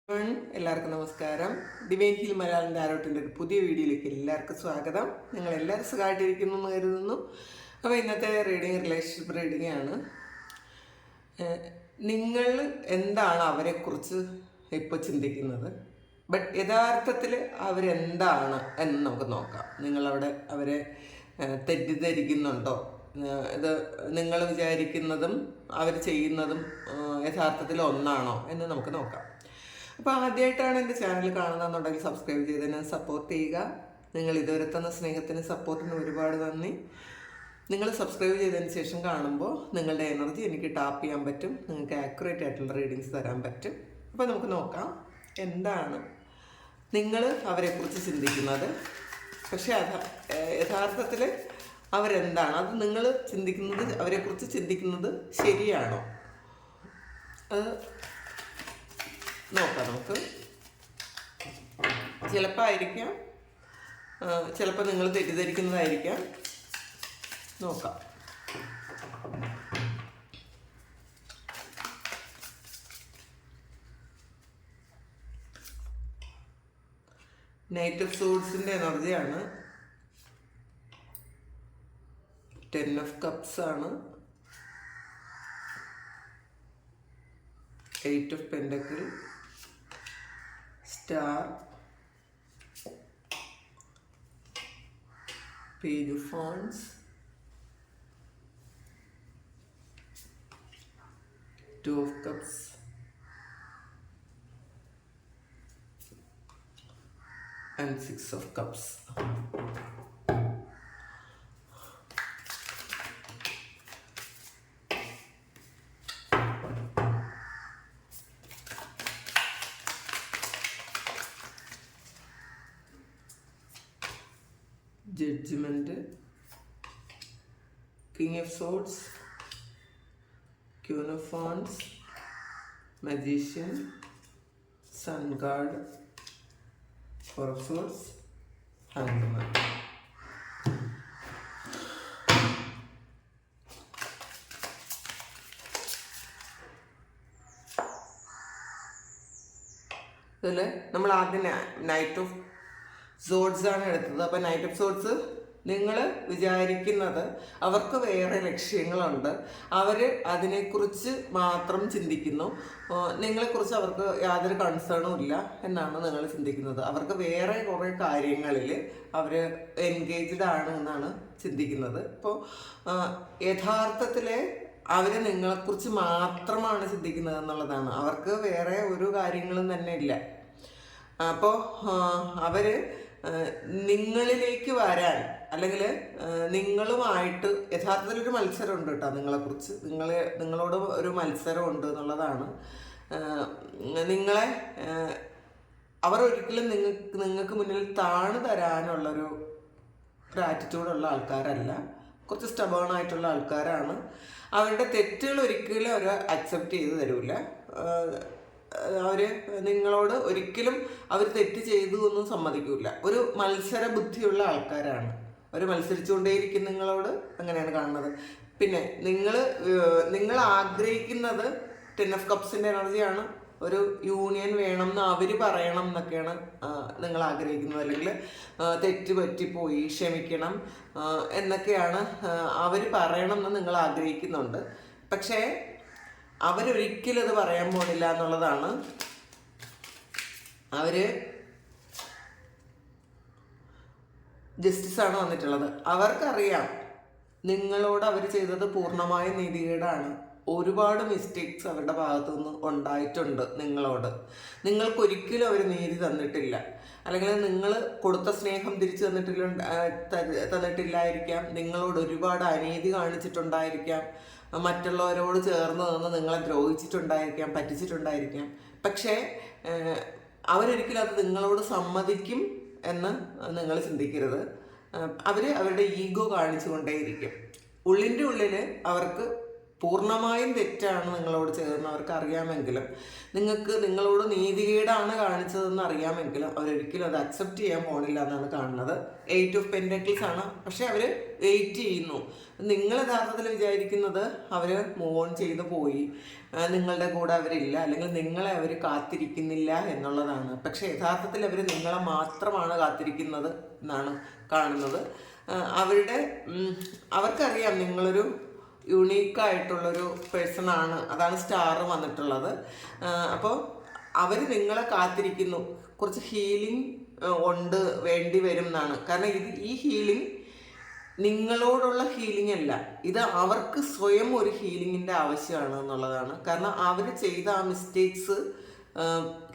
എല്ലാവർക്കും നമസ്കാരം. Divine heal Malayalam ടാരോട്ടിൻ്റെ ഒരു പുതിയ വീഡിയോയിലേക്ക് എല്ലാവർക്കും സ്വാഗതം. നിങ്ങൾ എല്ലാവരും സുഖമായിട്ടിരിക്കുന്നു എന്ന് കരുതുന്നു. അപ്പോൾ ഇന്നത്തെ റീഡിങ് റിലേഷൻഷിപ്പ് റീഡിംഗ് ആണ്. നിങ്ങൾ എന്താണ് അവരെക്കുറിച്ച് ഇപ്പോൾ ചിന്തിക്കുന്നത്, ബട്ട് യഥാർത്ഥത്തിൽ അവരെന്താണ് എന്ന് നമുക്ക് നോക്കാം. നിങ്ങളവിടെ അവരെ തെറ്റിദ്ധരിക്കുന്നുണ്ടോ, ഇത് നിങ്ങൾ വിചാരിക്കുന്നതും അവർ ചെയ്യുന്നതും യഥാർത്ഥത്തിൽ ഒന്നാണോ എന്ന് നമുക്ക് നോക്കാം. അപ്പോൾ ആദ്യമായിട്ടാണ് എൻ്റെ ചാനൽ കാണുന്നതെന്നുണ്ടെങ്കിൽ സബ്സ്ക്രൈബ് ചെയ്തതിന് സപ്പോർട്ട് ചെയ്യുക. നിങ്ങൾ ഇതുവരെ തന്ന സ്നേഹത്തിന് സപ്പോർട്ടിന് ഒരുപാട് നന്ദി. നിങ്ങൾ സബ്സ്ക്രൈബ് ചെയ്തതിന് ശേഷം കാണുമ്പോൾ നിങ്ങളുടെ എനർജി എനിക്ക് ടാപ്പ് ചെയ്യാൻ പറ്റും, നിങ്ങൾക്ക് ആക്യുറേറ്റ് ആയിട്ടുള്ള റീഡിങ്സ് തരാൻ പറ്റും. അപ്പോൾ നമുക്ക് നോക്കാം എന്താണ് നിങ്ങൾ അവരെക്കുറിച്ച് ചിന്തിക്കുന്നത്, പക്ഷേ യഥാർത്ഥത്തിൽ അവരെന്താണ്, അത് നിങ്ങൾ ചിന്തിക്കുന്നത്, അവരെക്കുറിച്ച് ചിന്തിക്കുന്നത് ശരിയാണോ, അത് നോക്കാം നമുക്ക്. ചിലപ്പോൾ ആയിരിക്കാം, ചിലപ്പോൾ നിങ്ങൾ തെറ്റിദ്ധരിക്കുന്നതായിരിക്കാം. നോക്കാം. നൈറ്റ് ഓഫ് സോഡ്സിൻ്റെ എനർജിയാണ്. 10 ഓഫ് കപ്സ് ആണ്. 8 of pentacle, star, page of wands, 2 of cups, and 6 of cups. Judgment, King of Swords, Queen of Wands, Magician, Sun God, Four of Swords, Hangman. ഇതിൽ നമ്മൾ ആദ്യം നൈറ്റ് ഓഫ് സോഡ്സ് ആണ് എടുത്തത്. അപ്പോൾ knight of swords, നിങ്ങൾ വിചാരിക്കുന്നത് അവർക്ക് വേറെ ലക്ഷ്യങ്ങളുണ്ട്, അവർ അതിനെക്കുറിച്ച് മാത്രം ചിന്തിക്കുന്നു, നിങ്ങളെക്കുറിച്ച് അവർക്ക് യാതൊരു കൺസേണും ഇല്ല എന്നാണ് നിങ്ങൾ ചിന്തിക്കുന്നത്. അവർക്ക് വേറെ കുറേ കാര്യങ്ങളിൽ അവർ എൻഗേജ്ഡ് ആണ് എന്നാണ് ചിന്തിക്കുന്നത്. ഇപ്പോൾ യഥാർത്ഥത്തിൽ അവർ നിങ്ങളെക്കുറിച്ച് മാത്രമാണ് ചിന്തിക്കുന്നത് എന്നുള്ളതാണ്. അവർക്ക് വേറെ ഒരു കാര്യങ്ങളും തന്നെ ഇല്ല. അപ്പോൾ അവർ നിങ്ങളിലേക്ക് വരാൻ, അല്ലെങ്കിൽ നിങ്ങളുമായിട്ട് യഥാർത്ഥത്തിലൊരു മത്സരമുണ്ട് കേട്ടോ നിങ്ങളെക്കുറിച്ച്. നിങ്ങളോട് ഒരു മത്സരമുണ്ട് എന്നുള്ളതാണ്. നിങ്ങളെ അവർ ഒരിക്കലും നിങ്ങൾക്ക് മുന്നിൽ താണു തരാനുള്ളൊരു ആറ്റിറ്റ്യൂഡുള്ള ആൾക്കാരല്ല, കുറച്ച് സ്റ്റബേണായിട്ടുള്ള ആൾക്കാരാണ്. അവരുടെ തെറ്റുകൾ ഒരിക്കലും അവർ അക്സെപ്റ്റ് ചെയ്ത് തരില്ല. അവർ നിങ്ങളോട് ഒരിക്കലും അവർ തെറ്റ് ചെയ്തു എന്നും സമ്മതിക്കില്ല. ഒരു മത്സര ബുദ്ധിയുള്ള ആൾക്കാരാണ്. അവർ മത്സരിച്ചുകൊണ്ടേയിരിക്കും നിങ്ങളോട്, അങ്ങനെയാണ് കാണുന്നത്. പിന്നെ നിങ്ങൾ ആഗ്രഹിക്കുന്നത് 10 ഓഫ് കപ്സിൻ്റെ എനർജിയാണ്. ഒരു യൂണിയൻ വേണം എന്ന് അവർ പറയണം എന്നൊക്കെയാണ് നിങ്ങൾ ആഗ്രഹിക്കുന്നത്. അല്ലെങ്കിൽ തെറ്റ് പറ്റിപ്പോയി, ക്ഷമിക്കണം എന്നൊക്കെയാണ് അവർ പറയണം എന്ന് നിങ്ങൾ ആഗ്രഹിക്കുന്നുണ്ട്. പക്ഷേ അവരൊരിക്കലും അത് പറയാൻ പോണില്ല എന്നുള്ളതാണ്. അവർ ജസ്റ്റിസാണ് വന്നിട്ടുള്ളത്. അവർക്കറിയാം നിങ്ങളോട് അവർ ചെയ്തത് പൂർണ്ണമായ നീതികേടാണ്. ഒരുപാട് മിസ്റ്റേക്സ് അവരുടെ ഭാഗത്തു നിന്ന് ഉണ്ടായിട്ടുണ്ട് നിങ്ങളോട്. നിങ്ങൾക്കൊരിക്കലും അവർ നീതി തന്നിട്ടില്ല, അല്ലെങ്കിൽ നിങ്ങൾ കൊടുത്ത സ്നേഹം തിരിച്ചു തന്നിട്ടില്ലായിരിക്കാം. നിങ്ങളോട് ഒരുപാട് അനീതി കാണിച്ചിട്ടുണ്ടായിരിക്കാം. മറ്റുള്ളവരോട് ചേർന്ന് നിന്ന് നിങ്ങളെ ദ്രോഹിച്ചിട്ടുണ്ടായിരിക്കാം, പറ്റിച്ചിട്ടുണ്ടായിരിക്കാം. പക്ഷേ അവരൊരിക്കലും അത് നിങ്ങളോട് സമ്മതിക്കും എന്ന് നിങ്ങൾ ചിന്തിക്കരുത്. അവർ അവരുടെ ഈഗോ കാണിച്ചു കൊണ്ടേയിരിക്കും. ഉള്ളിൻ്റെ ഉള്ളിൽ അവർക്ക് പൂർണ്ണമായും തെറ്റാണ് നിങ്ങളോട് ചെയ്തതെന്ന് അവർക്ക് അറിയാമെങ്കിലും, നിങ്ങൾക്ക് നിങ്ങളോട് നീതികേടാണ് കാണിച്ചതെന്ന് അറിയാമെങ്കിലും അവരൊരിക്കലും അത് അക്സെപ്റ്റ് ചെയ്യാൻ പോണില്ല എന്നാണ് കാണുന്നത്. 8 ഓഫ് പെൻറ്റക്കിൾസ് ആണ്. പക്ഷെ അവർ വെയിറ്റ് ചെയ്യുന്നു. നിങ്ങൾ യഥാർത്ഥത്തിൽ വിചാരിക്കുന്നത് അവർ മൂവ് ഓൺ ചെയ്ത് പോയി, നിങ്ങളുടെ കൂടെ അവരില്ല, അല്ലെങ്കിൽ നിങ്ങളെ അവർ കാത്തിരിക്കുന്നില്ല എന്നുള്ളതാണ്. പക്ഷെ യഥാർത്ഥത്തിൽ അവർ നിങ്ങളെ മാത്രമാണ് കാത്തിരിക്കുന്നത് എന്നാണ് കാണുന്നത്. അവർക്കറിയാം നിങ്ങളൊരു യുണീക്കായിട്ടുള്ളൊരു പേഴ്സണാണ്. അതാണ് സ്റ്റാർ വന്നിട്ടുള്ളത്. അപ്പോൾ അവർ നിങ്ങളെ കാത്തിരിക്കുന്നു. കുറച്ച് ഹീലിംഗ് വേണ്ടി വരും എന്നാണ്. കാരണം ഈ ഹീലിംഗ് നിങ്ങളോടുള്ള ഹീലിംഗ് അല്ല, ഇത് അവർക്ക് സ്വയം ഒരു ഹീലിങ്ങിൻ്റെ ആവശ്യമാണ് എന്നുള്ളതാണ്. കാരണം അവർ ചെയ്ത ആ മിസ്റ്റേക്സ്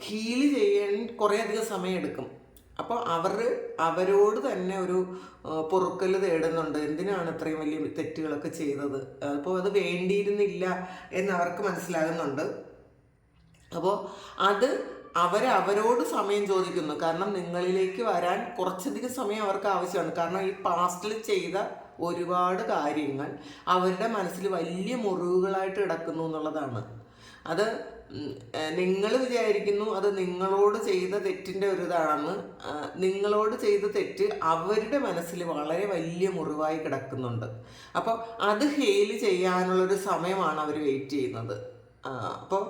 ഹീല് ചെയ്യാൻ കുറേയധികം സമയം എടുക്കും. അപ്പോൾ അവരോട് തന്നെ ഒരു പൊറുക്കൽ തേടുന്നുണ്ട്. എന്തിനാണ് ഇത്രയും വലിയ തെറ്റുകളൊക്കെ ചെയ്തത്? അപ്പോൾ അത് വേണ്ടിയിരുന്നില്ല എന്ന് അവർക്ക് മനസ്സിലാകുന്നുണ്ട്. അപ്പോൾ അവരോട് സമയം ചോദിക്കുന്നു. കാരണം നിങ്ങളിലേക്ക് വരാൻ കുറച്ചധികം സമയം അവർക്ക് ആവശ്യമാണ്. കാരണം ഈ പാസ്റ്റിൽ ചെയ്ത ഒരുപാട് കാര്യങ്ങൾ അവരുടെ മനസ്സിൽ വലിയ മുറിവുകളായിട്ട് കിടക്കുന്നു എന്നുള്ളതാണ്. അത് നിങ്ങൾ വിചാരിക്കുന്നു അത് നിങ്ങളോട് ചെയ്ത തെറ്റിൻ്റെ ഒരു ഇതാണെന്ന്. നിങ്ങളോട് ചെയ്ത തെറ്റ് അവരുടെ മനസ്സിൽ വളരെ വലിയ മുറിവായി കിടക്കുന്നുണ്ട്. അപ്പോൾ അത് ഹീൽ ചെയ്യാനുള്ളൊരു സമയമാണ് അവർ വെയിറ്റ് ചെയ്യുന്നത്. അപ്പോൾ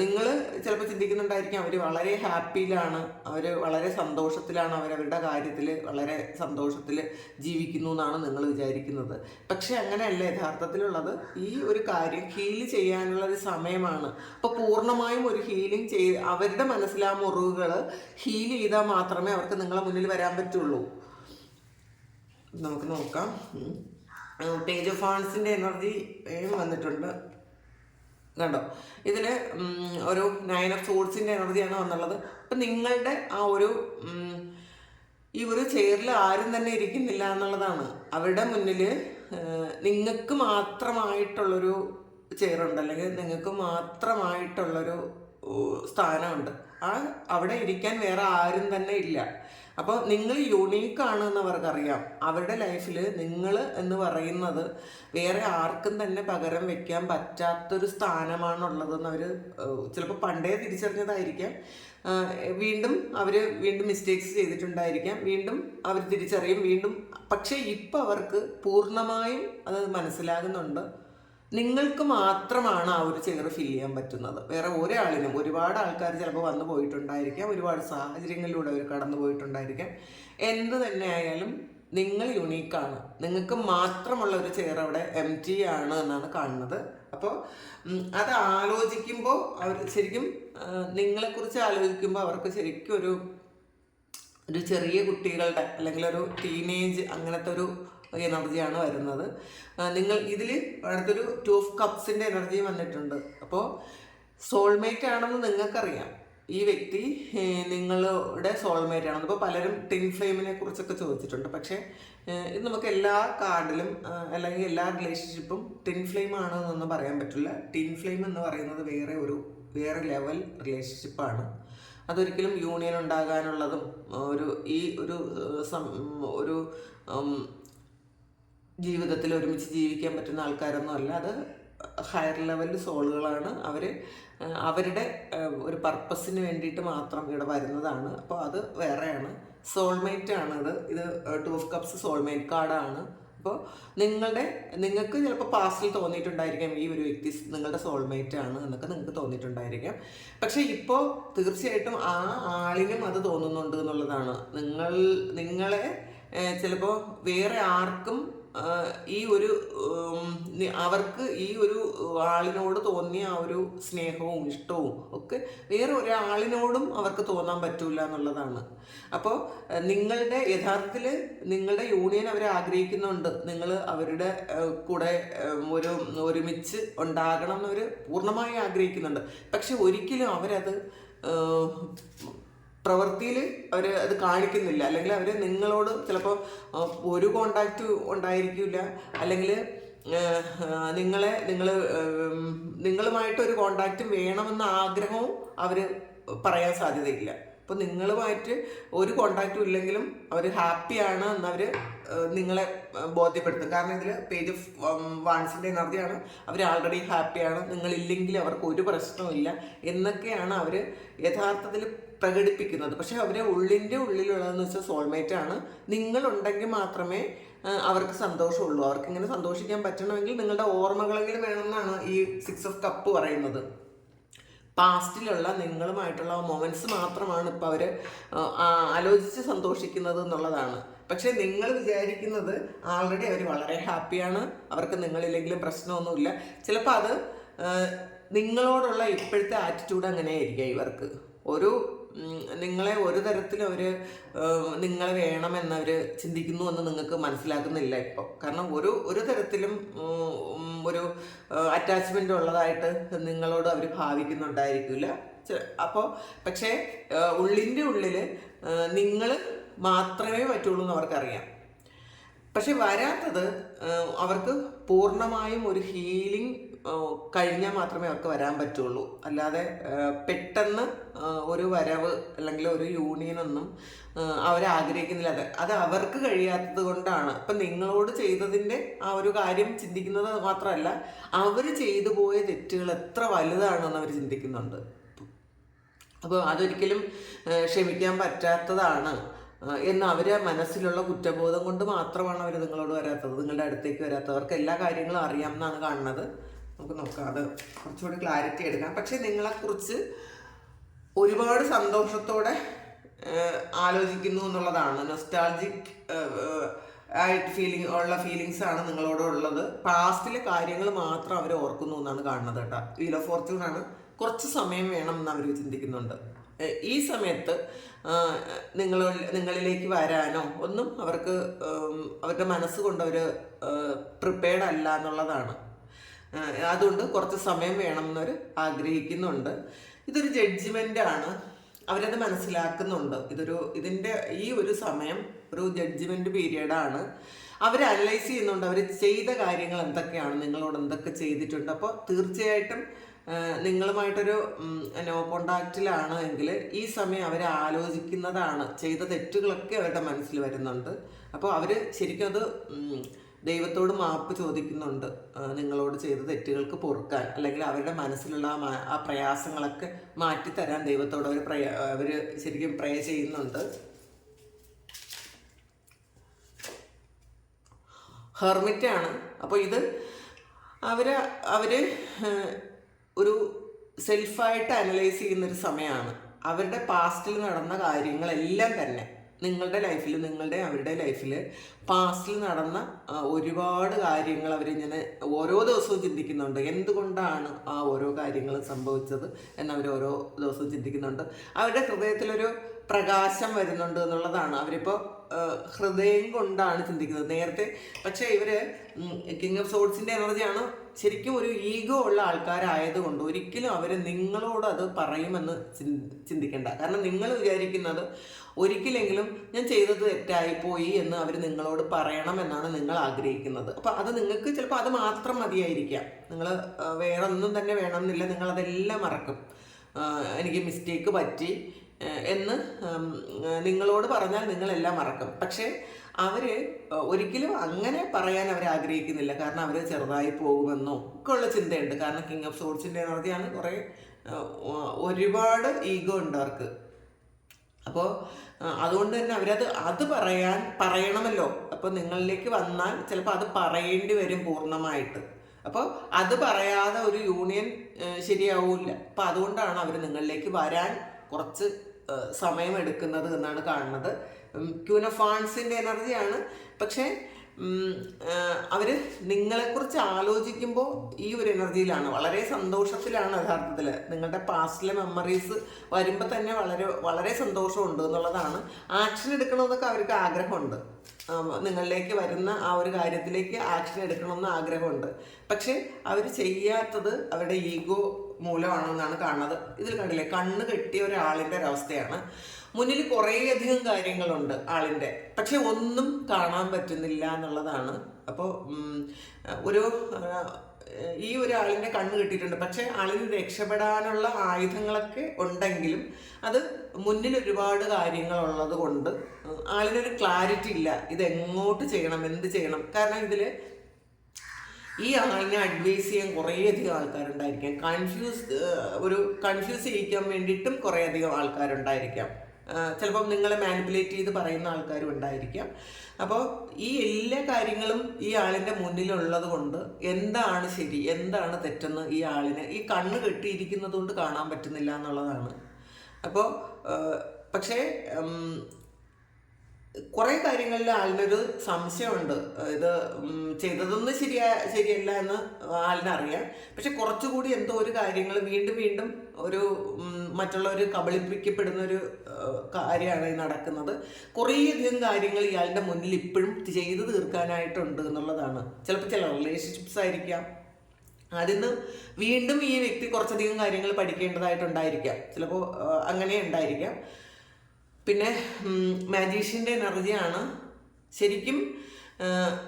നിങ്ങൾ ചിലപ്പോൾ ചിന്തിക്കുന്നുണ്ടായിരിക്കും അവർ വളരെ ഹാപ്പിയിലാണ്, അവർ വളരെ സന്തോഷത്തിലാണ്, അവരവരുടെ കാര്യത്തിൽ വളരെ സന്തോഷത്തിൽ ജീവിക്കുന്നു എന്നാണ് നിങ്ങൾ വിചാരിക്കുന്നത്. പക്ഷെ അങ്ങനെയല്ല യഥാർത്ഥത്തിലുള്ളത്. ഈ ഒരു കാര്യം ഹീൽ ചെയ്യാനുള്ളൊരു സമയമാണ്. അപ്പോൾ പൂർണ്ണമായും ഒരു ഹീലിംഗ് അവരുടെ മനസ്സിലാ മുറിവുകൾ ഹീൽ ചെയ്താൽ മാത്രമേ അവർക്ക് നിങ്ങളെ മുന്നിൽ വരാൻ പറ്റുള്ളൂ. നമുക്ക് നോക്കാം. പേജ് ഓഫ് വാൻസിൻ്റെ എനർജി വന്നിട്ടുണ്ട്, കണ്ടോ? ഇതിൽ ഒരു 9 ഓഫ് സോഡ്സിൻ്റെ എനർജിയാണ് വന്നുള്ളത്. അപ്പം നിങ്ങളുടെ ആ ഈ ഒരു ചെയറിൽ ആരും തന്നെ ഇരിക്കുന്നില്ല എന്നുള്ളതാണ്. അവരുടെ മുന്നിൽ നിങ്ങൾക്ക് മാത്രമായിട്ടുള്ളൊരു ചെയറുണ്ട്, അല്ലെങ്കിൽ നിങ്ങൾക്ക് മാത്രമായിട്ടുള്ളൊരു സ്ഥാനമുണ്ട്. അവിടെ ഇരിക്കാൻ വേറെ ആരും തന്നെ ഇല്ല. അപ്പോൾ നിങ്ങൾ യുണീക്കാണ് എന്ന് അവർക്കറിയാം. അവരുടെ ലൈഫിൽ നിങ്ങൾ എന്ന് പറയുന്നത് വേറെ ആർക്കും തന്നെ പകരം വെക്കാൻ പറ്റാത്തൊരു സ്ഥാനമാണുള്ളതെന്ന് അവർ ചിലപ്പോൾ പണ്ടേ തിരിച്ചറിഞ്ഞതായിരിക്കാം. വീണ്ടും മിസ്റ്റേക്സ് ചെയ്തിട്ടുണ്ടായിരിക്കാം. വീണ്ടും അവർ തിരിച്ചറിയും വീണ്ടും. പക്ഷേ ഇപ്പം അവർക്ക് പൂർണ്ണമായും അത് മനസ്സിലാകുന്നുണ്ട്. നിങ്ങൾക്ക് മാത്രമാണ് ആ ഒരു ചെയർ ഫില്ല് ചെയ്യാൻ പറ്റുന്നത്. വേറെ ഒരാളിനും. ഒരുപാട് ആൾക്കാർ ചിലപ്പോൾ വന്നു പോയിട്ടുണ്ടായിരിക്കാം, ഒരുപാട് സാഹചര്യങ്ങളിലൂടെ അവർ കടന്നു പോയിട്ടുണ്ടായിരിക്കാം. എന്ത് തന്നെ ആയാലും നിങ്ങൾ യുണീക്കാണ്. നിങ്ങൾക്ക് മാത്രമുള്ള ഒരു ചെയർ അവിടെ എംപ്റ്റി ആണ് എന്നാണ് കാണുന്നത്. അപ്പോൾ അത് ആലോചിക്കുമ്പോൾ അവർ ശരിക്കും നിങ്ങളെക്കുറിച്ച് ആലോചിക്കുമ്പോൾ അവർക്ക് ശരിക്കും ഒരു ചെറിയ കുട്ടികളുടെ അല്ലെങ്കിൽ ഒരു ടീനേജ് അങ്ങനത്തെ ഒരു എനർജിയാണ് വരുന്നത്. നിങ്ങൾ ഇതിൽ അടുത്തൊരു 2 ഓഫ് കപ്സിൻ്റെ എനർജി വന്നിട്ടുണ്ട്. അപ്പോൾ സോൾമേറ്റ് ആണെന്ന് നിങ്ങൾക്കറിയാം. ഈ വ്യക്തി നിങ്ങളുടെ സോൾമേറ്റ് ആണെന്ന്. ഇപ്പോൾ പലരും ടിൻ ഫ്ലെയിമിനെ കുറിച്ചൊക്കെ ചോദിച്ചിട്ടുണ്ട്. പക്ഷേ ഇത് നമുക്ക് എല്ലാ കാർഡിലും അല്ലെങ്കിൽ എല്ലാ റിലേഷൻഷിപ്പും ടിൻ ഫ്ലെയിം ആണെന്നൊന്നും പറയാൻ പറ്റില്ല. ടിൻ ഫ്ലെയിം എന്ന് പറയുന്നത് വേറെ ലെവൽ റിലേഷൻഷിപ്പാണ്. അതൊരിക്കലും യൂണിയൻ ഉണ്ടാകാനുള്ളതും ഒരു ജീവിതത്തിൽ ഒരുമിച്ച് ജീവിക്കാൻ പറ്റുന്ന ആൾക്കാരൊന്നും അല്ല. അത് ഹയർ ലെവൽ സോളുകളാണ്. അവരുടെ ഒരു പർപ്പസിന് വേണ്ടിയിട്ട് മാത്രം ഇവിടെ വരുന്നതാണ്. അപ്പോൾ അത് വേറെയാണ്. സോൾമേറ്റ് ആണത്. ഇത് 2 ഓഫ് കപ്സ് സോൾമേറ്റ് കാർഡാണ്. അപ്പോൾ നിങ്ങൾക്ക് ചിലപ്പോൾ പാസ്റ്റിൽ തോന്നിയിട്ടുണ്ടായിരിക്കാം ഈ ഒരു വ്യക്തി നിങ്ങളുടെ സോൾമേറ്റ് ആണ് എന്നൊക്കെ നിങ്ങൾക്ക് തോന്നിയിട്ടുണ്ടായിരിക്കാം. പക്ഷേ ഇപ്പോൾ തീർച്ചയായിട്ടും ആ ആളിനും അത് തോന്നുന്നുണ്ട് എന്നുള്ളതാണ്. നിങ്ങളെ ചിലപ്പോൾ വേറെ ആർക്കും അവർക്ക് ഈ ഒരു ആളിനോട് തോന്നിയ ആ ഒരു സ്നേഹവും ഇഷ്ടവും ഒക്കെ വേറെ ഒരാളിനോടും അവർക്ക് തോന്നാൻ പറ്റില്ല എന്നുള്ളതാണ്. അപ്പോൾ യഥാർത്ഥത്തിൽ നിങ്ങളുടെ യൂണിയൻ അവർ ആഗ്രഹിക്കുന്നുണ്ട്. നിങ്ങൾ അവരുടെ കൂടെ ഒരുമിച്ച് ഉണ്ടാകണം എന്നവർ പൂർണ്ണമായി ആഗ്രഹിക്കുന്നുണ്ട്. പക്ഷെ ഒരിക്കലും അവരത് പ്രവൃത്തിയിൽ അത് കാണിക്കുന്നില്ല. അല്ലെങ്കിൽ അവർ നിങ്ങളോട് ചിലപ്പോൾ ഒരു കോണ്ടാക്റ്റ് ഉണ്ടായിരിക്കില്ല, അല്ലെങ്കിൽ നിങ്ങളുമായിട്ടൊരു കോണ്ടാക്റ്റും വേണമെന്ന ആഗ്രഹവും അവർ പറയാൻ സാധ്യതയില്ല. അപ്പോൾ നിങ്ങളുമായിട്ട് ഒരു കോണ്ടാക്റ്റും ഇല്ലെങ്കിലും അവർ ഹാപ്പിയാണ് എന്നവർ നിങ്ങളെ ബോധ്യപ്പെടുത്തും. കാരണം ഇതിൽ പേജ് ഓഫ് വാൺസിൻ്റെ എനർജിയാണ്. അവർ ആൾറെഡി ഹാപ്പിയാണ്, നിങ്ങളില്ലെങ്കിൽ അവർക്ക് ഒരു പ്രശ്നവുമില്ല എന്നൊക്കെയാണ് അവർ യഥാർത്ഥത്തിൽ പ്രകടിപ്പിക്കുന്നത്. പക്ഷെ അവരെ ഉള്ളിൻ്റെ ഉള്ളിലുള്ളതെന്ന് വെച്ചാൽ സോൾമേറ്റാണ്. നിങ്ങളുണ്ടെങ്കിൽ മാത്രമേ അവർക്ക് സന്തോഷമുള്ളൂ. അവർക്ക് ഇങ്ങനെ സന്തോഷിക്കാൻ പറ്റണമെങ്കിൽ നിങ്ങളുടെ ഓർമ്മകളെങ്കിലും വേണമെന്നാണ് ഈ 6 ഓഫ് കപ്പ് പറയുന്നത്. പാസ്റ്റിലുള്ള നിങ്ങളുമായിട്ടുള്ള മൊമെൻറ്റ്സ് മാത്രമാണ് ഇപ്പോൾ അവർ ആലോചിച്ച് സന്തോഷിക്കുന്നത് എന്നുള്ളതാണ്. പക്ഷേ നിങ്ങൾ വിചാരിക്കുന്നത് ആൾറെഡി അവർ വളരെ ഹാപ്പിയാണ്, അവർക്ക് നിങ്ങളില്ലെങ്കിലും പ്രശ്നമൊന്നുമില്ല. ചിലപ്പോൾ അത് നിങ്ങളോടുള്ള ഇപ്പോഴത്തെ ആറ്റിറ്റ്യൂഡ് അങ്ങനെയായിരിക്കും ഇവർക്ക്. നിങ്ങളെ ഒരു തരത്തിലും അവർ നിങ്ങളെ വേണമെന്നവർ ചിന്തിക്കുന്നു എന്ന് നിങ്ങൾക്ക് മനസ്സിലാക്കുന്നില്ല ഇപ്പോൾ. കാരണം ഒരു തരത്തിലും ഒരു അറ്റാച്ച്മെൻ്റ് ഉള്ളതായിട്ട് നിങ്ങളോട് അവർ ഭാവിക്കുന്നുണ്ടായിരിക്കില്ല. അപ്പോൾ പക്ഷേ ഉള്ളിൻ്റെ ഉള്ളിൽ നിങ്ങൾ മാത്രമേ പറ്റുള്ളൂ എന്ന് അവർക്കറിയാം. പക്ഷെ വരാത്തത് അവർക്ക് പൂർണ്ണമായും ഒരു ഹീലിംഗ് കഴിഞ്ഞാൽ മാത്രമേ അവർക്ക് വരാൻ പറ്റുള്ളൂ. അല്ലാതെ പെട്ടെന്ന് ഒരു വരവ് അല്ലെങ്കിൽ ഒരു യൂണിയനൊന്നും അവരാഗ്രഹിക്കുന്നില്ല. അത് അവർക്ക് കഴിയാത്തത് കൊണ്ടാണ്. ഇപ്പം നിങ്ങളോട് ചെയ്തതിൻ്റെ ആ ഒരു കാര്യം ചിന്തിക്കുന്നത് മാത്രമല്ല, അവർ ചെയ്തു പോയ തെറ്റുകൾ എത്ര വലുതാണെന്ന് അവർ ചിന്തിക്കുന്നുണ്ട്. അപ്പോൾ അതൊരിക്കലും ക്ഷമിക്കാൻ പറ്റാത്തതാണ് എന്ന് അവരെ മനസ്സിലുള്ള കുറ്റബോധം കൊണ്ട് മാത്രമാണ് അവർ നിങ്ങളോട് വരാത്തത്, നിങ്ങളുടെ അടുത്തേക്ക് വരാത്തത്. അവർക്ക് എല്ലാ കാര്യങ്ങളും അറിയാമെന്നാണ് കാണുന്നത്. നമുക്ക് നോക്കാം, അത് കുറച്ചുകൂടി ക്ലാരിറ്റി എടുക്കാം. പക്ഷെ നിങ്ങളെക്കുറിച്ച് ഒരുപാട് സന്തോഷത്തോടെ ആലോചിക്കുന്നു എന്നുള്ളതാണ്. നൊസ്റ്റാൾജിക് ആയിട്ട് ഫീലിങ്സ് ആണ് നിങ്ങളോടുള്ളത്. പാസ്റ്റിലെ കാര്യങ്ങൾ മാത്രം അവർ ഓർക്കുന്നു എന്നാണ് കാണുന്നത് കേട്ടോ. വീൽ ഓഫ് ഫോർച്യൂൺ ആണ്. കുറച്ച് സമയം വേണം എന്ന് അവർ ചിന്തിക്കുന്നുണ്ട്. ഈ സമയത്ത് നിങ്ങളിലേക്ക് വരാനോ ഒന്നും അവരുടെ മനസ്സുകൊണ്ട് അവർ പ്രിപ്പയർഡ് അല്ല എന്നുള്ളതാണ്. അതുകൊണ്ട് കുറച്ച് സമയം വേണം എന്നവർ ആഗ്രഹിക്കുന്നുണ്ട്. ഇതൊരു ജഡ്ജ്മെൻ്റ് ആണ്, അവരത് മനസ്സിലാക്കുന്നുണ്ട്. ഇതിൻ്റെ ഈ ഒരു സമയം ഒരു ജഡ്ജ്മെൻറ്റ് പീരിയഡാണ്. അവർ അനലൈസ് ചെയ്യുന്നുണ്ട്, അവർ ചെയ്ത കാര്യങ്ങൾ എന്തൊക്കെയാണ്, നിങ്ങളോട് എന്തൊക്കെ ചെയ്തിട്ടുണ്ട്. അപ്പോൾ തീർച്ചയായിട്ടും നിങ്ങളുമായിട്ടൊരു നോ കോണ്ടാക്റ്റിലാണ് എങ്കിൽ ഈ സമയം അവർ ആലോചിക്കുന്നതാണ്. ചെയ്ത തെറ്റുകളൊക്കെ അവരുടെ മനസ്സിൽ വരുന്നുണ്ട്. അപ്പോൾ അവർ ശരിക്കും അത് ദൈവത്തോട് മാപ്പ് ചോദിക്കുന്നുണ്ട്, നിങ്ങളോട് ചെയ്ത തെറ്റുകൾക്ക് പൊറുക്കാൻ, അല്ലെങ്കിൽ അവരുടെ മനസ്സിലുള്ള ആ പ്രയാസങ്ങളൊക്കെ മാറ്റിത്തരാൻ ദൈവത്തോട് അവർ ശരിക്കും പ്രേ ചെയ്യുന്നുണ്ട്. ഹെർമിറ്റാണ്. അപ്പോൾ ഇത് അവർ ഒരു സെൽഫായിട്ട് അനലൈസ് ചെയ്യുന്നൊരു സമയമാണ്. അവരുടെ പാസ്റ്റിൽ നടന്ന കാര്യങ്ങളെല്ലാം തന്നെ നിങ്ങളുടെ ലൈഫിൽ, അവരുടെ ലൈഫിൽ പാസ്റ്റിൽ നടന്ന ഒരുപാട് കാര്യങ്ങൾ അവരിങ്ങനെ ഓരോ ദിവസവും ചിന്തിക്കുന്നുണ്ട്. എന്തുകൊണ്ടാണ് ആ ഓരോ കാര്യങ്ങളും സംഭവിച്ചത് എന്നവർ ഓരോ ദിവസവും ചിന്തിക്കുന്നുണ്ട്. അവരുടെ ഹൃദയത്തിലൊരു പ്രകാശം വരുന്നുണ്ട് എന്നുള്ളതാണ്. അവരിപ്പോൾ ഹൃദയം കൊണ്ടാണ് ചിന്തിക്കുന്നത് നേരത്തെ. പക്ഷേ ഇവർ കിങ് ഓഫ് സോഡ്സിൻ്റെ എനർജിയാണ്. ശരിക്കും ഒരു ഈഗോ ഉള്ള ആൾക്കാരായതുകൊണ്ട് ഒരിക്കലും അവർ നിങ്ങളോട് അത് പറയുമെന്ന് ചിന്തിക്കേണ്ട. കാരണം നിങ്ങൾ വിചാരിക്കുന്നത് ഒരിക്കലെങ്കിലും ഞാൻ ചെയ്തത് തെറ്റായിപ്പോയി എന്ന് അവർ നിങ്ങളോട് പറയണമെന്നാണ് നിങ്ങൾ ആഗ്രഹിക്കുന്നത്. അപ്പോൾ അത് നിങ്ങൾക്ക് ചിലപ്പോൾ അത് മാത്രം മതിയായിരിക്കാം. നിങ്ങൾ വേറെ ഒന്നും തന്നെ വേണമെന്നില്ല, നിങ്ങളതെല്ലാം മറക്കും. എനിക്ക് മിസ്റ്റേക്ക് പറ്റി എന്ന് നിങ്ങളോട് പറഞ്ഞാൽ നിങ്ങളെല്ലാം മറക്കും. പക്ഷേ അവർ ഒരിക്കലും അങ്ങനെ പറയാൻ അവർ ആഗ്രഹിക്കുന്നില്ല. കാരണം അവർ ചെറുതായി പോകുമെന്നോ ഒക്കെ ഉള്ള ചിന്തയുണ്ട്. കാരണം കിങ് ഓഫ് സോഡ്സിൻ്റെ എനർജിയാണ്. ഒരുപാട് ഈഗോ ഉണ്ട് അവർക്ക്. അപ്പോൾ അതുകൊണ്ട് തന്നെ അത് പറയണമല്ലോ. അപ്പോൾ നിങ്ങളിലേക്ക് വന്നാൽ ചിലപ്പോൾ അത് പറയേണ്ടി വരും പൂർണ്ണമായിട്ട്. അപ്പോൾ അത് പറയാതെ ഒരു യൂണിയൻ ശരിയാവില്ല. അപ്പോൾ അതുകൊണ്ടാണ് അവർ നിങ്ങളിലേക്ക് വരാൻ കുറച്ച് സമയമെടുക്കുന്നത് എന്നാണ് കാണുന്നത്. ക്യൂൻ ഓഫ് വാൺസിൻ്റെ എനർജിയാണ്. പക്ഷേ അവർ നിങ്ങളെക്കുറിച്ച് ആലോചിക്കുമ്പോൾ ഈ ഒരു എനർജിയിലാണ്, വളരെ സന്തോഷത്തിലാണ്. യഥാർത്ഥത്തിൽ നിങ്ങളുടെ പാസ്റ്റിലെ മെമ്മറീസ് വരുമ്പോൾ തന്നെ വളരെ വളരെ സന്തോഷമുണ്ട് എന്നുള്ളതാണ്. ആക്ഷൻ എടുക്കണമെന്നൊക്കെ അവർക്ക് ആഗ്രഹമുണ്ട്. നിങ്ങളിലേക്ക് വരുന്ന ആ ഒരു കാര്യത്തിലേക്ക് ആക്ഷൻ എടുക്കണമെന്ന് ആഗ്രഹമുണ്ട്. പക്ഷേ അവർ ചെയ്യാത്തത് അവരുടെ ഈഗോ മൂലമാണെന്നാണ് കാണുന്നത്. ഇതിൽ കണ്ടില്ലേ, കണ്ണ് കെട്ടിയ ഒരാളിൻ്റെ ഒരവസ്ഥയാണ്. മുന്നിൽ കുറേയധികം കാര്യങ്ങളുണ്ട് ആളിൻ്റെ, പക്ഷെ ഒന്നും കാണാൻ പറ്റുന്നില്ല എന്നുള്ളതാണ്. അപ്പോൾ ഈ ഒരാളിൻ്റെ കണ്ണ് കിട്ടിയിട്ടുണ്ട്. പക്ഷേ ആളിന് രക്ഷപ്പെടാനുള്ള ആയുധങ്ങളൊക്കെ ഉണ്ടെങ്കിലും അത് മുന്നിൽ ഒരുപാട് കാര്യങ്ങളുള്ളത് കൊണ്ട് ആളിനൊരു ക്ലാരിറ്റി ഇല്ല, ഇത് എങ്ങോട്ട് ചെയ്യണം, എന്ത് ചെയ്യണം. കാരണം ഇതിൽ ഈ ആളിനെ അഡ്വൈസ് ചെയ്യാൻ കുറേയധികം ആൾക്കാരുണ്ടായിരിക്കാം, കൺഫ്യൂസ് ചെയ്യിക്കാൻ വേണ്ടിയിട്ടും കുറേയധികം ആൾക്കാരുണ്ടായിരിക്കാം. ചിലപ്പം നിങ്ങളെ മാനിപ്പുലേറ്റ് ചെയ്ത് പറയുന്ന ആൾക്കാരും ഉണ്ടായിരിക്കാം. അപ്പോൾ ഈ എല്ലാ കാര്യങ്ങളും ഈ ആളിൻ്റെ മുന്നിലുള്ളത് കൊണ്ട് എന്താണ് ശരി എന്താണ് തെറ്റെന്ന് ഈ ആളിന് ഈ കണ്ണ് കെട്ടിയിരിക്കുന്നത് കൊണ്ട് കാണാൻ പറ്റുന്നില്ല എന്നുള്ളതാണ്. അപ്പോൾ പക്ഷേ കുറേ കാര്യങ്ങളിൽ ആളിനൊരു സംശയമുണ്ട്, ഇത് ചെയ്തതൊന്നും ശരിയല്ല എന്ന് ആളിനറിയാം. പക്ഷെ കുറച്ചുകൂടി എന്തോ ഒരു കാര്യങ്ങൾ വീണ്ടും വീണ്ടും ഒരു മറ്റുള്ളവർ കബളിപ്പിക്കപ്പെടുന്ന ഒരു കാര്യമാണ് ഈ നടക്കുന്നത്. കുറേയധികം കാര്യങ്ങൾ ഇയാളുടെ മുന്നിൽ ഇപ്പോഴും ചെയ്തു തീർക്കാനായിട്ടുണ്ട് എന്നുള്ളതാണ്. ചിലപ്പോൾ ചില റിലേഷൻഷിപ്സ് ആയിരിക്കാം, അതിന്ന് വീണ്ടും ഈ വ്യക്തി കുറച്ചധികം കാര്യങ്ങൾ പഠിക്കേണ്ടതായിട്ടുണ്ടായിരിക്കാം, ചിലപ്പോൾ അങ്ങനെ ഉണ്ടായിരിക്കാം. പിന്നെ മാജീഷ്യൻ്റെ എനർജിയാണ്. ശരിക്കും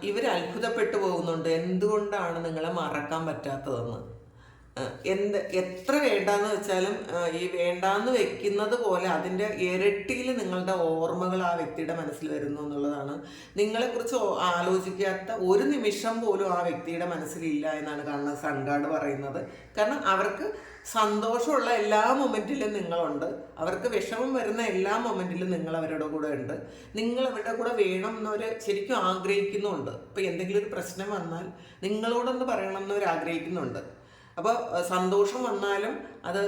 ഇവർ അത്ഭുതപ്പെട്ടു പോകുന്നുണ്ട്, എന്തുകൊണ്ടാണ് നിങ്ങളെ മറക്കാൻ പറ്റാത്തതെന്ന്. എത്ര വേണ്ടാന്ന് വെച്ചാലും ഈ വേണ്ടാന്ന് വെക്കുന്നത് പോലെ അതിൻ്റെ ഇരട്ടിയിൽ നിങ്ങളുടെ ഓർമ്മകൾ ആ വ്യക്തിയുടെ മനസ്സിൽ വരുന്നു എന്നുള്ളതാണ്. നിങ്ങളെക്കുറിച്ച് ആലോചിക്കാത്ത ഒരു നിമിഷം പോലും ആ വ്യക്തിയുടെ മനസ്സിലില്ല എന്നാണ് കാണുന്നത് സൺഗാർഡ് പറയുന്നത്. കാരണം അവർക്ക് സന്തോഷമുള്ള എല്ലാ മൊമെൻറ്റിലും നിങ്ങളുണ്ട്, അവർക്ക് വിഷമം വരുന്ന എല്ലാ മൊമെൻറ്റിലും നിങ്ങൾ അവരുടെ കൂടെ ഉണ്ട്, നിങ്ങൾ അവരുടെ കൂടെ വേണം എന്നവർ ശരിക്കും ആഗ്രഹിക്കുന്നുണ്ട്. ഇപ്പോൾ എന്തെങ്കിലും ഒരു പ്രശ്നം വന്നാൽ നിങ്ങളോടൊന്ന് പറയണം എന്നവർ ആഗ്രഹിക്കുന്നുണ്ട്. അപ്പോൾ സന്തോഷം വന്നാലും അത്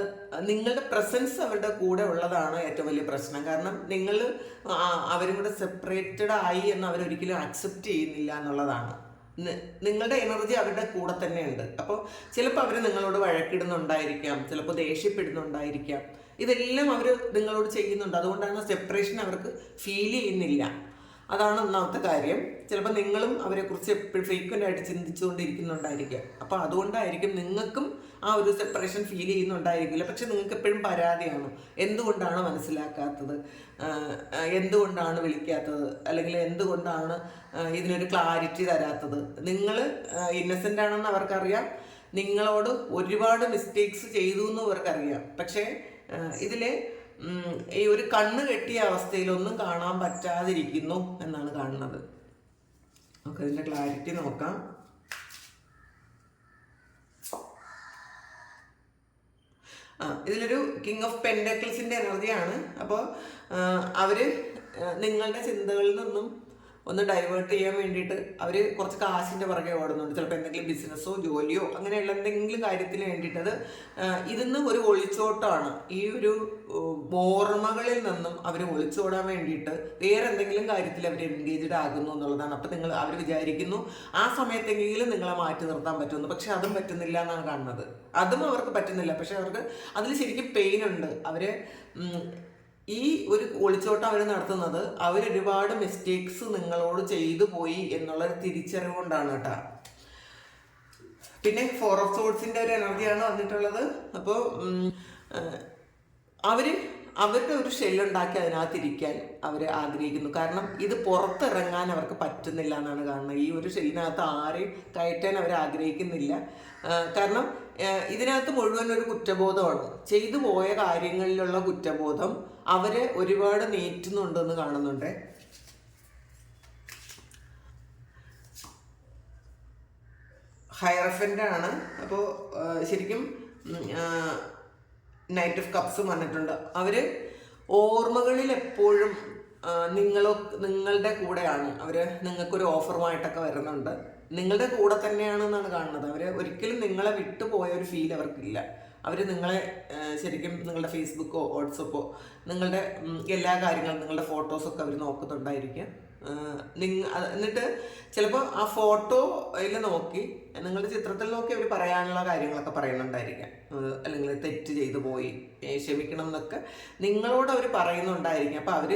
നിങ്ങളുടെ പ്രസൻസ് അവരുടെ കൂടെ ഉള്ളതാണ് ഏറ്റവും വലിയ പ്രശ്നം. കാരണം നിങ്ങൾ അവരും കൂടെ സെപ്പറേറ്റഡ് ആയി എന്ന് അവരൊരിക്കലും അക്സെപ്റ്റ് ചെയ്യുന്നില്ല എന്നുള്ളതാണ്. നിങ്ങളുടെ എനർജി അവരുടെ കൂടെ തന്നെ ഉണ്ട്. അപ്പോൾ ചിലപ്പോൾ അവർ നിങ്ങളോട് വഴക്കിടുന്നുണ്ടായിരിക്കാം, ചിലപ്പോൾ ദേഷ്യപ്പെടുന്നുണ്ടായിരിക്കാം. ഇതെല്ലാം അവർ നിങ്ങളോട് ചെയ്യുന്നുണ്ട്. അതുകൊണ്ടാണ് സെപ്പറേഷൻ അവർക്ക് ഫീൽ ചെയ്യുന്നില്ല. അതാണ് ഒന്നാമത്തെ കാര്യം. ചിലപ്പോൾ നിങ്ങളും അവരെക്കുറിച്ച് എപ്പോഴും ഫ്രീക്വൻ്റ് ആയിട്ട് ചിന്തിച്ചുകൊണ്ടിരിക്കുന്നുണ്ടായിരിക്കാം. അപ്പോൾ അതുകൊണ്ടായിരിക്കും നിങ്ങൾക്കും ആ ഒരു സെപ്പറേഷൻ ഫീൽ ചെയ്യുന്നുണ്ടായിരിക്കില്ല. പക്ഷെ നിങ്ങൾക്ക് എപ്പോഴും പരാതിയാണ്, എന്തുകൊണ്ടാണ് മനസ്സിലാക്കാത്തത്, എന്തുകൊണ്ടാണ് വിളിക്കാത്തത്, അല്ലെങ്കിൽ എന്തുകൊണ്ടാണ് ഇതിനൊരു ക്ലാരിറ്റി തരാത്തത്. നിങ്ങൾ ഇന്നസെൻ്റ് ആണെന്ന് അവർക്കറിയാം, നിങ്ങളോട് ഒരുപാട് മിസ്റ്റേക്സ് ചെയ്തു എന്നും അവർക്കറിയാം. പക്ഷേ ഇതിൽ ഈ ഒരു കണ്ണ് കെട്ടിയ അവസ്ഥയിലൊന്നും കാണാൻ പറ്റാതിരിക്കുന്നു എന്നാണ് കാണുന്നത്. നമുക്ക് ഇതിൻ്റെ ക്ലാരിറ്റി നോക്കാം. ഇതിലൊരു കിങ് ഓഫ് പെൻഡക്കിൾസിൻ്റെ എനർജിയാണ്. അപ്പോൾ അവർ നിങ്ങളുടെ ചിന്തകളിൽ നിന്നും ഒന്ന് ഡൈവേർട്ട് ചെയ്യാൻ വേണ്ടിയിട്ട് അവർ കുറച്ച് കാശിൻ്റെ പുറകെ ഓടുന്നുണ്ട്. ചിലപ്പോൾ എന്തെങ്കിലും ബിസിനസ്സോ ജോലിയോ അങ്ങനെയുള്ള എന്തെങ്കിലും കാര്യത്തിന് വേണ്ടിയിട്ടത് ഇതിന്ന് ഒരു ഒളിച്ചോട്ടമാണ്. ഈ ഒരു ഓർമ്മകളിൽ നിന്നും അവർ ഒളിച്ചോടാൻ വേണ്ടിയിട്ട് വേറെ എന്തെങ്കിലും കാര്യത്തിൽ അവർ എൻഗേജ്ഡ് ആകുന്നു എന്നുള്ളതാണ്. അപ്പോൾ അവർ വിചാരിക്കുന്നു ആ സമയത്തെങ്കിലും നിങ്ങളെ മാറ്റി നിർത്താൻ പറ്റുമെന്ന്. പക്ഷെ അതും പറ്റുന്നില്ല എന്നാണ് കാണുന്നത്. അതും അവർക്ക് പറ്റുന്നില്ല. പക്ഷെ അവർക്ക് അതിൽ ശരിക്കും പെയിൻ ഉണ്ട്. അവർ ഈ ഒരു ഒളിച്ചോട്ടം അവർ നടത്തുന്നത് അവരൊരുപാട് മിസ്റ്റേക്സ് നിങ്ങളോട് ചെയ്തു പോയി എന്നുള്ളൊരു തിരിച്ചറിവ് കൊണ്ടാണ് കേട്ടോ. പിന്നെ 4 ഓഫ് സോർഡ്സിൻ്റെ ഒരു എനർജിയാണ് വന്നിട്ടുള്ളത്. അപ്പോൾ അവരുടെ ഒരു ഷെല്ലുണ്ടാക്കി അതിനകത്തിരിക്കാൻ അവർ ആഗ്രഹിക്കുന്നു. കാരണം ഇത് പുറത്തിറങ്ങാൻ അവർക്ക് പറ്റുന്നില്ല എന്നാണ് കാണുന്നത്. ഈ ഒരു ഷെല്ലിനകത്ത് ആരെയും കയറ്റാൻ അവർ ആഗ്രഹിക്കുന്നില്ല. കാരണം ഇതിനകത്ത് മുഴുവൻ ഒരു കുറ്റബോധമാണ്. ചെയ്തു പോയ കാര്യങ്ങളിലുള്ള കുറ്റബോധം അവരെ ഒരുപാട് നീറ്റുന്നുണ്ടെന്ന് കാണുന്നുണ്ട്. ഹയറഫൻ്റ് ആണ്. അപ്പോൾ ശരിക്കും നൈറ്റ് ഓഫ് കപ്സും വന്നിട്ടുണ്ട്. അവർ ഓർമ്മകളിൽ എപ്പോഴും നിങ്ങളുടെ കൂടെയാണ്. അവർ നിങ്ങൾക്കൊരു ഓഫറുമായിട്ടൊക്കെ വരുന്നുണ്ട്, നിങ്ങളുടെ കൂടെ തന്നെയാണെന്നാണ് കാണുന്നത്. അവർ ഒരിക്കലും നിങ്ങളെ വിട്ടുപോയ ഒരു ഫീൽ അവർക്കില്ല. അവർ നിങ്ങളെ ശരിക്കും നിങ്ങളുടെ ഫേസ്ബുക്കോ വാട്സപ്പോ നിങ്ങളുടെ എല്ലാ കാര്യങ്ങളും നിങ്ങളുടെ ഫോട്ടോസൊക്കെ അവർ നോക്കുന്നുണ്ടായിരിക്കും. എന്നിട്ട് ചിലപ്പോൾ ആ ഫോട്ടോയിൽ നോക്കി നിങ്ങളുടെ ചിത്രത്തിൽ നോക്കി അവർ പറയാനുള്ള കാര്യങ്ങളൊക്കെ പറയുന്നുണ്ടായിരിക്കാം. അല്ലെങ്കിൽ തെറ്റ് ചെയ്തു പോയി ക്ഷമിക്കണം എന്നൊക്കെ നിങ്ങളോട് അവർ പറയുന്നുണ്ടായിരിക്കും. അപ്പോൾ അവർ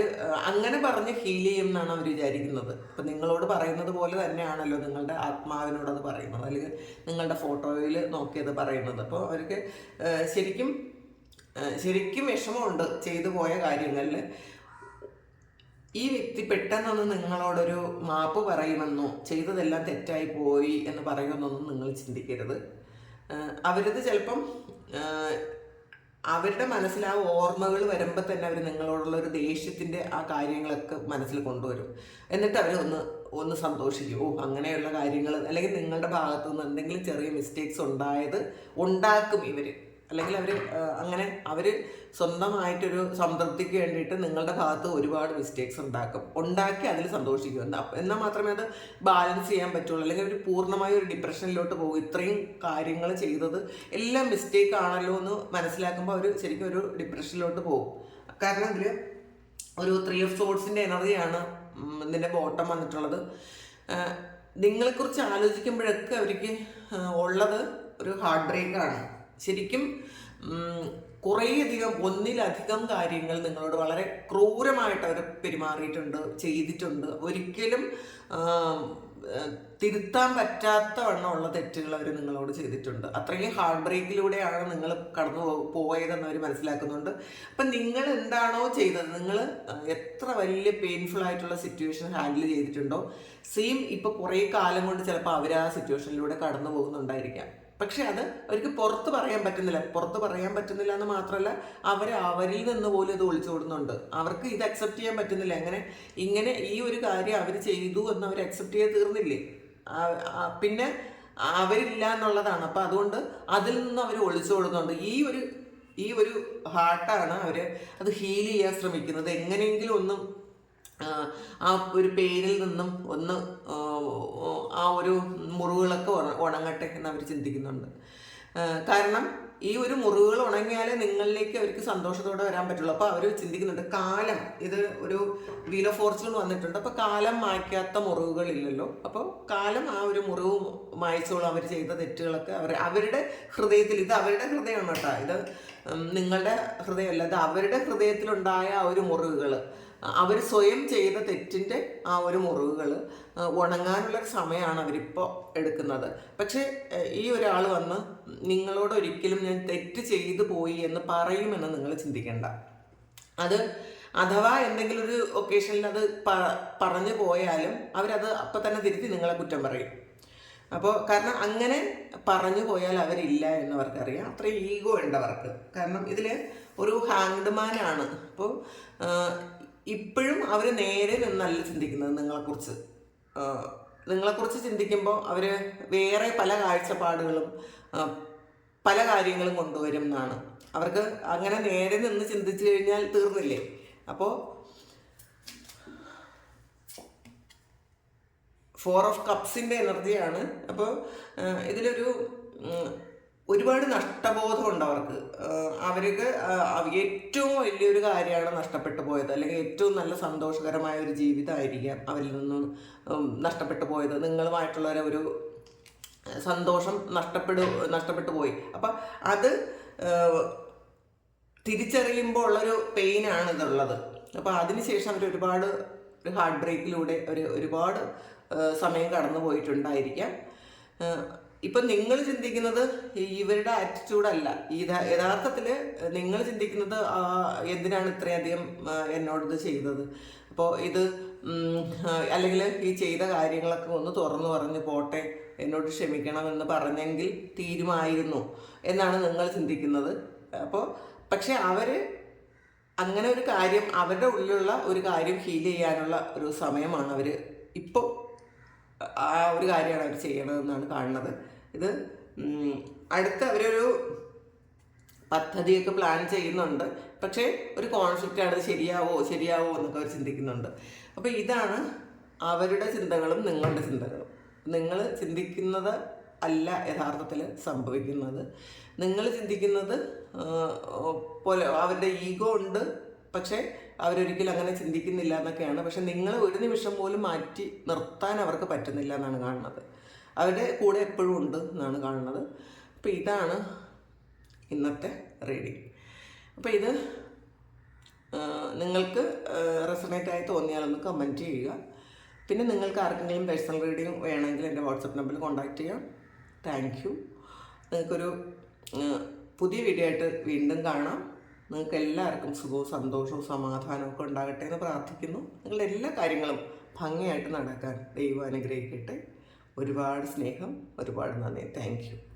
അങ്ങനെ പറഞ്ഞ് ഹീൽ ചെയ്യും എന്നാണ് അവർ വിചാരിക്കുന്നത്. അപ്പം നിങ്ങളോട് പറയുന്നത് പോലെ തന്നെയാണല്ലോ നിങ്ങളുടെ ആത്മാവിനോടത് പറയുന്നത്, അല്ലെങ്കിൽ നിങ്ങളുടെ ഫോട്ടോയിൽ നോക്കിയത് പറയുന്നത്. അപ്പോൾ അവർക്ക് ശരിക്കും വിഷമമുണ്ട് ചെയ്തു പോയ കാര്യങ്ങളിൽ. ഈ വ്യക്തി പെട്ടെന്നൊന്ന് നിങ്ങളോടൊരു മാപ്പ് പറയുമെന്നോ ചെയ്തതെല്ലാം തെറ്റായി പോയി എന്ന് പറയുമെന്നൊന്നും നിങ്ങൾ ചിന്തിക്കരുത്. അവരത് ചിലപ്പം അവരുടെ മനസ്സിൽ ആ ഓർമ്മകൾ വരുമ്പോൾ തന്നെ അവർ നിങ്ങളോടുള്ള ഒരു ദേഷ്യത്തിൻ്റെ ആ കാര്യങ്ങളൊക്കെ മനസ്സിൽ കൊണ്ടുവരും. എന്നിട്ട് അവർ ഒന്ന് സന്തോഷിക്കും. ഓ, അങ്ങനെയുള്ള കാര്യങ്ങൾ, അല്ലെങ്കിൽ നിങ്ങളുടെ ഭാഗത്തു നിന്ന് എന്തെങ്കിലും ചെറിയ മിസ്റ്റേക്സ് ഉണ്ടാക്കും ഇവർ. അല്ലെങ്കിൽ അവർ സ്വന്തമായിട്ടൊരു സംതൃപ്തിക്ക് വേണ്ടിയിട്ട് നിങ്ങളുടെ ഭാഗത്ത് ഒരുപാട് മിസ്റ്റേക്സ് ഉണ്ടാക്കി അതിൽ സന്തോഷിക്കും. എന്നാൽ മാത്രമേ അത് ബാലൻസ് ചെയ്യാൻ പറ്റുള്ളൂ. അല്ലെങ്കിൽ അവർ പൂർണ്ണമായി ഒരു ഡിപ്രഷനിലോട്ട് പോകും. ഇത്രയും കാര്യങ്ങൾ ചെയ്തത് എല്ലാം മിസ്റ്റേക്ക് ആണല്ലോ എന്ന് മനസ്സിലാക്കുമ്പോൾ അവർ ശരിക്കും ഒരു ഡിപ്രഷനിലോട്ട് പോകും. കാരണം ഇതിൽ ഒരു 3 of Swordsന്റെ എനർജിയാണ് ഇതിൻ്റെ ബോട്ടം വന്നിട്ടുള്ളത്. നിങ്ങളെക്കുറിച്ച് ആലോചിക്കുമ്പോഴൊക്കെ അവർക്ക് ഉള്ളത് ഒരു ഹാർട്ട് ബ്രേക്കാണ്. ശരിക്കും കുറേയധികം, ഒന്നിലധികം കാര്യങ്ങൾ നിങ്ങളോട് വളരെ ക്രൂരമായിട്ട് അവർ പെരുമാറിയിട്ടുണ്ട്, ചെയ്തിട്ടുണ്ട്. ഒരിക്കലും തിരുത്താൻ പറ്റാത്ത വണ്ണമുള്ള തെറ്റുകൾ അവർ നിങ്ങളോട് ചെയ്തിട്ടുണ്ട്. അത്രയും ഹാർട്ട് ബ്രേക്കിലൂടെയാണ് നിങ്ങൾ കടന്നു പോയതെന്ന് അവർ മനസ്സിലാക്കുന്നുണ്ട്. അപ്പം നിങ്ങൾ എന്താണോ ചെയ്തത്, നിങ്ങൾ എത്ര വലിയ പെയിൻഫുൾ ആയിട്ടുള്ള സിറ്റുവേഷൻ ഹാൻഡിൽ ചെയ്തിട്ടുണ്ടോ, സെയിം ഇപ്പോൾ കുറേ കാലം കൊണ്ട് ചിലപ്പോൾ അവർ ആ സിറ്റുവേഷനിലൂടെ കടന്നു പോകുന്നുണ്ടായിരിക്കാം. പക്ഷെ അത് അവർക്ക് പുറത്ത് പറയാൻ പറ്റുന്നില്ല എന്ന് മാത്രമല്ല, അവരിൽ നിന്ന് പോലും ഇത് ഒളിച്ചോടുന്നുണ്ട്. അവർക്ക് ഇത് അക്സെപ്റ്റ് ചെയ്യാൻ പറ്റുന്നില്ല. ഇങ്ങനെ ഈ ഒരു കാര്യം അവർ ചെയ്തു എന്ന് അവർ അക്സെപ്റ്റ് ചെയ്ത് തീർന്നില്ലേ, പിന്നെ അവരില്ല എന്നുള്ളതാണ്. അപ്പം അതുകൊണ്ട് അതിൽ നിന്ന് അവർ ഒളിച്ചോടുന്നുണ്ട്. ഈ ഒരു ഹാർട്ടാണ് അത് ഹീൽ ചെയ്യാൻ ശ്രമിക്കുന്നത്. എങ്ങനെയെങ്കിലും ഒന്നും ആ ഒരു പെയിനിൽ നിന്നും ആ ഒരു മുറിവുകളൊക്കെ ഉണങ്ങട്ടെ എന്ന് അവർ ചിന്തിക്കുന്നുണ്ട്. കാരണം ഈ ഒരു മുറിവുകൾ ഉണങ്ങിയാലേ നിങ്ങളിലേക്ക് അവർക്ക് സന്തോഷത്തോടെ വരാൻ പറ്റുള്ളൂ. അപ്പോൾ അവർ ചിന്തിക്കുന്നുണ്ട്, കാലം, ഇത് ഒരു വീൽ ഓഫ് ഫോർച്യൂൺ വന്നിട്ടുണ്ട്. അപ്പോൾ കാലം മായ്ക്കാത്ത മുറിവുകളില്ലല്ലോ, അപ്പോൾ കാലം ആ ഒരു മുറിവ് മായ്ച്ചോളും. അവർ ചെയ്ത തെറ്റുകളൊക്കെ അവരുടെ ഹൃദയത്തിൽ, ഇത് അവരുടെ ഹൃദയമാണ് കേട്ടോ, ഇത് നിങ്ങളുടെ ഹൃദയമല്ല, ഇത് അവരുടെ ഹൃദയത്തിലുണ്ടായ ആ ഒരു മുറിവുകൾ, അവർ സ്വയം ചെയ്ത തെറ്റിൻ്റെ ആ ഒരു മുറിവുകൾ ഉണങ്ങാനുള്ളൊരു സമയമാണ് അവരിപ്പോൾ എടുക്കുന്നത്. പക്ഷേ ഈ ഒരാൾ വന്ന് നിങ്ങളോട് ഒരിക്കലും ഞാൻ തെറ്റ് ചെയ്തു പോയി എന്ന് പറയുമെന്ന് നിങ്ങൾ ചിന്തിക്കേണ്ട. അത് അഥവാ എന്തെങ്കിലും ഒരു ഒക്കേഷനിൽ അത് പറഞ്ഞു പോയാലും അവരത് അപ്പം തന്നെ തിരുത്തി നിങ്ങളെ കുറ്റം പറയും. അപ്പോൾ കാരണം അങ്ങനെ പറഞ്ഞു പോയാൽ അവരില്ല എന്നവർക്കറിയാം. അത്രയും ഈഗോ ഉണ്ടവർക്ക്. കാരണം ഇതിൽ ഒരു ഹാങ്ഡ്മാനാണ്. അപ്പോൾ ഇപ്പോഴും അവർ നേരെ നിന്നല്ല ചിന്തിക്കുന്നത് നിങ്ങളെക്കുറിച്ച് ചിന്തിക്കുമ്പോൾ അവർ വേറെ പല കാഴ്ചപ്പാടുകളും പല കാര്യങ്ങളും കൊണ്ടുവരും എന്നാണ്. അവർക്ക് അങ്ങനെ നേരെ നിന്ന് ചിന്തിച്ചു കഴിഞ്ഞാൽ തീർന്നില്ലേ. അപ്പോൾ 4 of Cupsന്റെ എനർജിയാണ്. അപ്പോൾ ഇതിലൊരു ഒരുപാട് നഷ്ടബോധമുണ്ട് അവർക്ക്. ഏറ്റവും വലിയൊരു കാര്യമാണ് നഷ്ടപ്പെട്ടു പോയത്, അല്ലെങ്കിൽ ഏറ്റവും നല്ല സന്തോഷകരമായ ഒരു ജീവിതമായിരിക്കാം അവരിൽ നിന്നും നഷ്ടപ്പെട്ടു പോയത്. നിങ്ങളുമായിട്ടുള്ള ഒരു സന്തോഷം നഷ്ടപ്പെട്ടു പോയി. അപ്പം അത് തിരിച്ചറിയുമ്പോൾ ഉള്ളൊരു പെയിനാണ് ഇതുള്ളത്. അപ്പോൾ അതിനുശേഷം അവർ ഒരുപാട് ഹാർട്ട് ബ്രേക്കിലൂടെ ഒരുപാട് സമയം കടന്നു പോയിട്ടുണ്ടായിരിക്കാം. ഇപ്പം നിങ്ങൾ ചിന്തിക്കുന്നത് ഇവരുടെ ആറ്റിറ്റ്യൂഡല്ല. യഥാർത്ഥത്തിൽ നിങ്ങൾ ചിന്തിക്കുന്നത് എന്തിനാണ് ഇത്രയധികം എന്നോടിത് ചെയ്തത്, അപ്പോൾ ഇത് അല്ലെങ്കിൽ ഈ ചെയ്ത കാര്യങ്ങളൊക്കെ ഒന്ന് തുറന്നു പറഞ്ഞ് പോട്ടെ, എന്നോട് ക്ഷമിക്കണമെന്ന് പറഞ്ഞെങ്കിൽ തീരുമായിരുന്നു എന്നാണ് നിങ്ങൾ ചിന്തിക്കുന്നത്. പക്ഷെ അവർ അങ്ങനെ ഒരു കാര്യം, അവരുടെ ഉള്ളിലുള്ള ഒരു കാര്യം ഹീൽ ചെയ്യാനുള്ള ഒരു സമയമാണ് അവർ ഇപ്പോൾ ആ ഒരു കാര്യമാണ് അവർ ചെയ്യണതെന്നാണ് കാണുന്നത്. ഇത് അടുത്ത അവരൊരു പദ്ധതിയൊക്കെ പ്ലാൻ ചെയ്യുന്നുണ്ട്. പക്ഷേ ഒരു കോൺഫ്ലിക്റ്റാണ്, ശരിയാവോ എന്നൊക്കെ അവർ ചിന്തിക്കുന്നുണ്ട്. അപ്പോൾ ഇതാണ് അവരുടെ ചിന്തകളും നിങ്ങളുടെ ചിന്തകളും. നിങ്ങൾ ചിന്തിക്കുന്നത് അല്ല യഥാർത്ഥത്തിൽ സംഭവിക്കുന്നത്. നിങ്ങൾ ചിന്തിക്കുന്നത് പോലെ അവരുടെ ഈഗോ ഉണ്ട്, പക്ഷേ അവരൊരിക്കലും അങ്ങനെ ചിന്തിക്കുന്നില്ല എന്നൊക്കെയാണ്. പക്ഷെ നിങ്ങൾ ഒരു നിമിഷം പോലും മാറ്റി നിർത്താൻ അവർക്ക് പറ്റുന്നില്ല എന്നാണ് കാണുന്നത്. അവരുടെ കൂടെ എപ്പോഴും ഉണ്ട് എന്നാണ് കാണുന്നത്. അപ്പോൾ ഇതാണ് ഇന്നത്തെ റീഡിങ്. അപ്പോൾ ഇത് നിങ്ങൾക്ക് റെസണേറ്റ് ആയി തോന്നിയാലൊന്ന് കമൻറ്റ് ചെയ്യുക. പിന്നെ നിങ്ങൾക്ക് ആർക്കെങ്കിലും പേഴ്സണൽ റീഡിങ് വേണമെങ്കിൽ എൻ്റെ വാട്സപ്പ് നമ്പറിൽ കോൺടാക്റ്റ് ചെയ്യാം. Thank you. നിങ്ങൾക്കൊരു പുതിയ വീഡിയോ ആയിട്ട് വീണ്ടും കാണാം. നിങ്ങൾക്ക് എല്ലാവർക്കും സുഖവും സന്തോഷവും സമാധാനവും ഒക്കെ ഉണ്ടാകട്ടെ എന്ന് പ്രാർത്ഥിക്കുന്നു. നിങ്ങളുടെ എല്ലാ കാര്യങ്ങളും ഭംഗിയായിട്ട് നടക്കാൻ ദൈവം അനുഗ്രഹിക്കട്ടെ. ഒരുപാട് സ്നേഹം, ഒരുപാട് നന്ദി. Thank you.